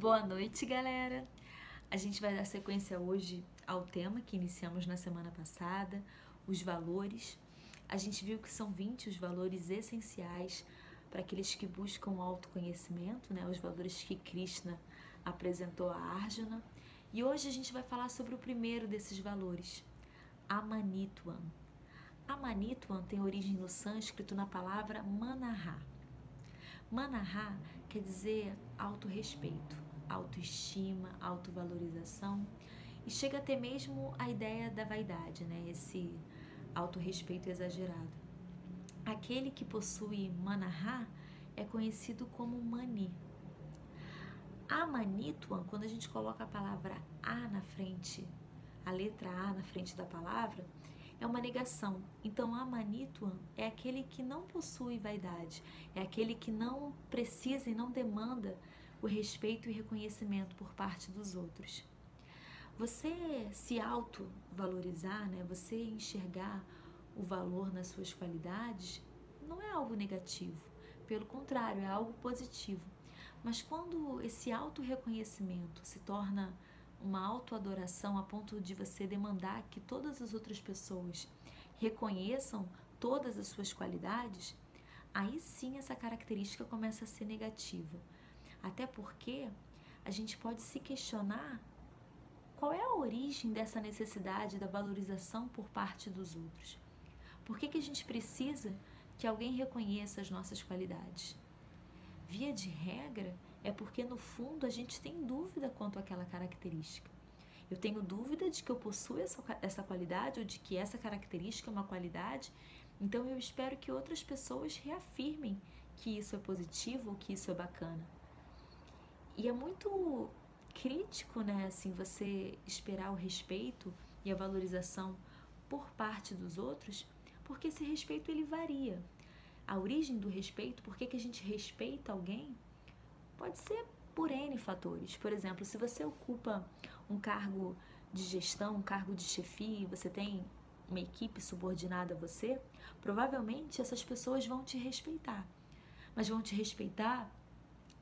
Boa noite, galera! A gente vai dar sequência hoje ao tema que iniciamos na semana passada, os valores. A gente viu que são 20 os valores essenciais para aqueles que buscam o autoconhecimento, né? Os valores que Krishna apresentou a Arjuna. E hoje a gente vai falar sobre o primeiro desses valores, Amanitvam. Amanitvam tem origem no sânscrito na palavra Manaha. Manaha quer dizer autorrespeito, autoestima, autovalorização e chega até mesmo a ideia da vaidade, né? Esse autorrespeito exagerado. Aquele que possui Manaha é conhecido como Mani. Amanitvam, quando a gente coloca a palavra A na frente, a letra A na frente da palavra, é uma negação. Então, Amanitvam é aquele que não possui vaidade, é aquele que não precisa e não demanda o respeito e reconhecimento por parte dos outros. Você se autovalorizar, né? Você enxergar o valor nas suas qualidades, não é algo negativo. Pelo contrário, é algo positivo. Mas quando esse autorreconhecimento se torna uma autoadoração a ponto de você demandar que todas as outras pessoas reconheçam todas as suas qualidades, aí sim essa característica começa a ser negativa. Até porque a gente pode se questionar qual é a origem dessa necessidade da valorização por parte dos outros. Por que a gente precisa que alguém reconheça as nossas qualidades? Via de regra, é porque no fundo a gente tem dúvida quanto àquela característica. Eu tenho dúvida de que eu possuo essa qualidade ou de que essa característica é uma qualidade, então eu espero que outras pessoas reafirmem que isso é positivo ou que isso é bacana. E é muito crítico, né, assim, você esperar o respeito e a valorização por parte dos outros, porque esse respeito ele varia. A origem do respeito, por que a gente respeita alguém, pode ser por N fatores. Por exemplo, se você ocupa um cargo de gestão, um cargo de chefia, você tem uma equipe subordinada a você, provavelmente essas pessoas vão te respeitar. Mas vão te respeitar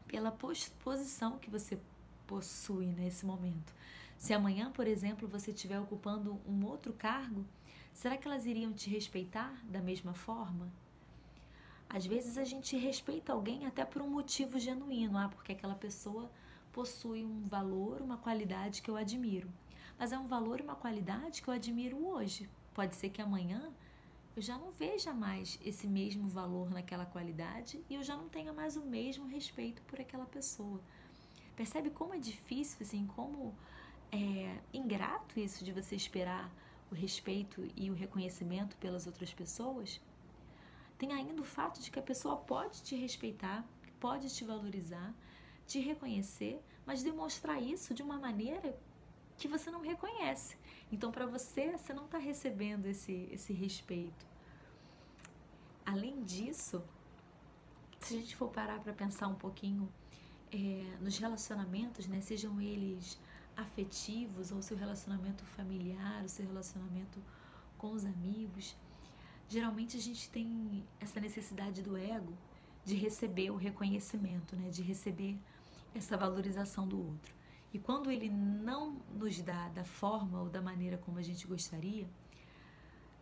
pela posição que você possui nesse momento. Se amanhã, por exemplo, você estiver ocupando um outro cargo, será que elas iriam te respeitar da mesma forma? Às vezes a gente respeita alguém até por um motivo genuíno, porque aquela pessoa possui um valor, uma qualidade que eu admiro. Mas é um valor e uma qualidade que eu admiro hoje. Pode ser que amanhã eu já não veja mais esse mesmo valor naquela qualidade e eu já não tenha mais o mesmo respeito por aquela pessoa. Percebe como é difícil, assim, como é ingrato isso de você esperar o respeito e o reconhecimento pelas outras pessoas? Tem ainda o fato de que a pessoa pode te respeitar, pode te valorizar, te reconhecer, mas demonstrar isso de uma maneira que você não reconhece. Então, para você, você não está recebendo esse respeito. Além disso, se a gente for parar para pensar um pouquinho nos relacionamentos, né, sejam eles afetivos ou seu relacionamento familiar, o seu relacionamento com os amigos, geralmente a gente tem essa necessidade do ego de receber o reconhecimento, né? De receber essa valorização do outro. E quando ele não nos dá da forma ou da maneira como a gente gostaria,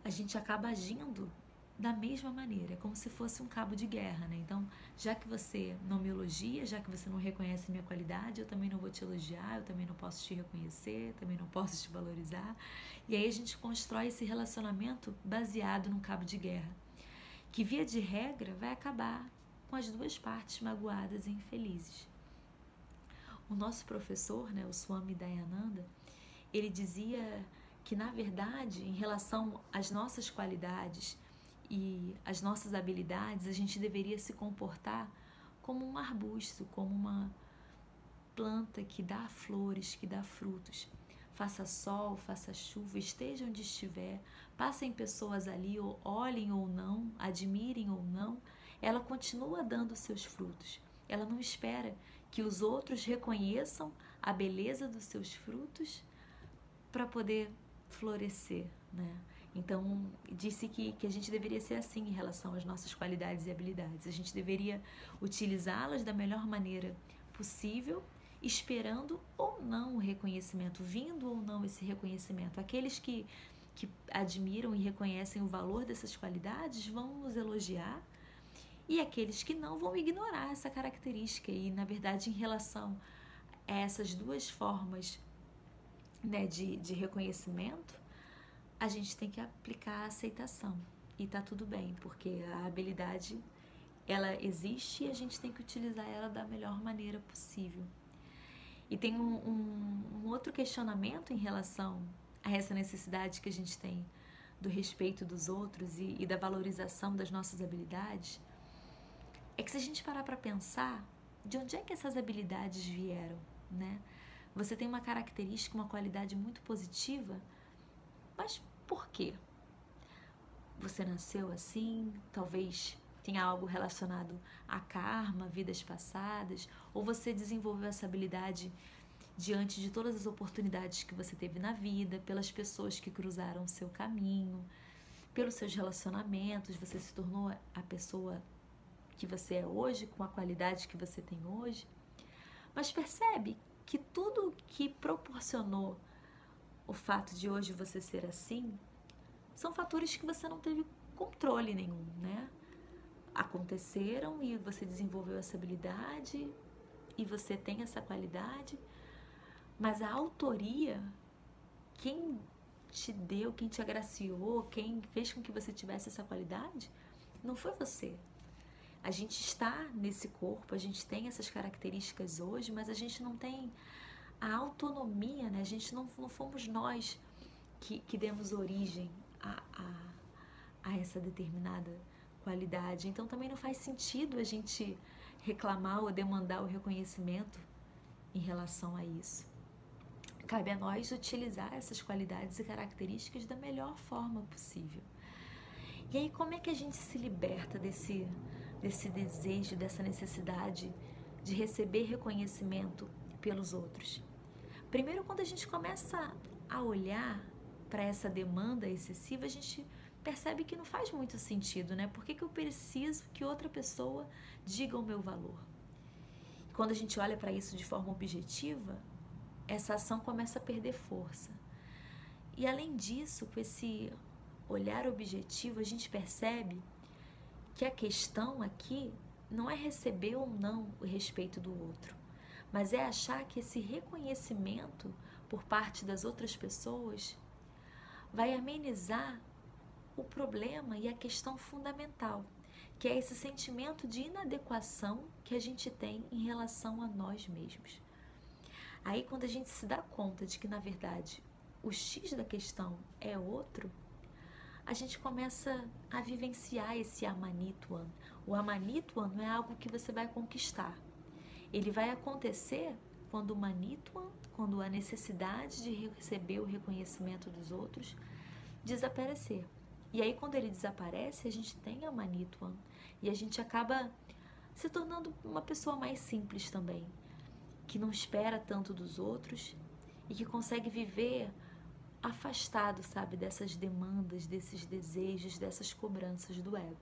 a gente acaba agindo da mesma maneira, é como se fosse um cabo de guerra, né? Então, já que você não me elogia, já que você não reconhece minha qualidade, eu também não vou te elogiar, eu também não posso te reconhecer, também não posso te valorizar. E aí a gente constrói esse relacionamento baseado num cabo de guerra, que via de regra vai acabar com as duas partes magoadas e infelizes. O nosso professor, né, o Swami Dayananda, ele dizia que, na verdade, em relação às nossas qualidades e as nossas habilidades, a gente deveria se comportar como um arbusto, como uma planta que dá flores, que dá frutos. Faça sol, faça chuva, esteja onde estiver, passem pessoas ali, ou olhem ou não, admirem ou não, ela continua dando seus frutos. Ela não espera que os outros reconheçam a beleza dos seus frutos para poder florescer, né? Então, disse que a gente deveria ser assim em relação às nossas qualidades e habilidades. A gente deveria utilizá-las da melhor maneira possível esperando ou não o reconhecimento, vindo ou não esse reconhecimento. Aqueles que admiram e reconhecem o valor dessas qualidades vão nos elogiar, e aqueles que não vão ignorar essa característica. E, na verdade, em relação a essas duas formas, né, de reconhecimento, a gente tem que aplicar a aceitação. E tá tudo bem, porque a habilidade, ela existe e a gente tem que utilizar ela da melhor maneira possível. E tem um outro questionamento em relação a essa necessidade que a gente tem do respeito dos outros e da valorização das nossas habilidades, é que se a gente parar para pensar, de onde é que essas habilidades vieram, né? Você tem uma característica, uma qualidade muito positiva, mas por quê? Você nasceu assim, talvez tenha algo relacionado a karma, vidas passadas, ou você desenvolveu essa habilidade diante de todas as oportunidades que você teve na vida, pelas pessoas que cruzaram o seu caminho, pelos seus relacionamentos, você se tornou a pessoa que você é hoje, com a qualidade que você tem hoje. Mas percebe que tudo que proporcionou o fato de hoje você ser assim são fatores que você não teve controle nenhum, né? Aconteceram e você desenvolveu essa habilidade e você tem essa qualidade, mas a autoria, quem te deu, quem te agraciou, quem fez com que você tivesse essa qualidade, não foi você. A gente está nesse corpo, a gente tem essas características hoje, mas a gente não tem a autonomia, né? A gente não fomos nós que demos origem a essa determinada qualidade. Então também não faz sentido a gente reclamar ou demandar o reconhecimento em relação a isso. Cabe a nós utilizar essas qualidades e características da melhor forma possível. E aí, como é que a gente se liberta desse desejo, dessa necessidade de receber reconhecimento pelos outros? Primeiro, quando a gente começa a olhar para essa demanda excessiva, a gente percebe que não faz muito sentido, né? Por que eu preciso que outra pessoa diga o meu valor? Quando a gente olha para isso de forma objetiva, essa ação começa a perder força. E além disso, com esse olhar objetivo, a gente percebe que a questão aqui não é receber ou não o respeito do outro, mas é achar que esse reconhecimento por parte das outras pessoas vai amenizar o problema e a questão fundamental, que é esse sentimento de inadequação que a gente tem em relação a nós mesmos. Aí, quando a gente se dá conta de que, na verdade, o X da questão é outro, a gente começa a vivenciar esse Amanituan. O Amanituan não é algo que você vai conquistar. Ele vai acontecer quando o Manituan, quando a necessidade de receber o reconhecimento dos outros, desaparecer. E aí, quando ele desaparece, a gente tem a Manituan e a gente acaba se tornando uma pessoa mais simples também, que não espera tanto dos outros e que consegue viver afastado, sabe, dessas demandas, desses desejos, dessas cobranças do ego.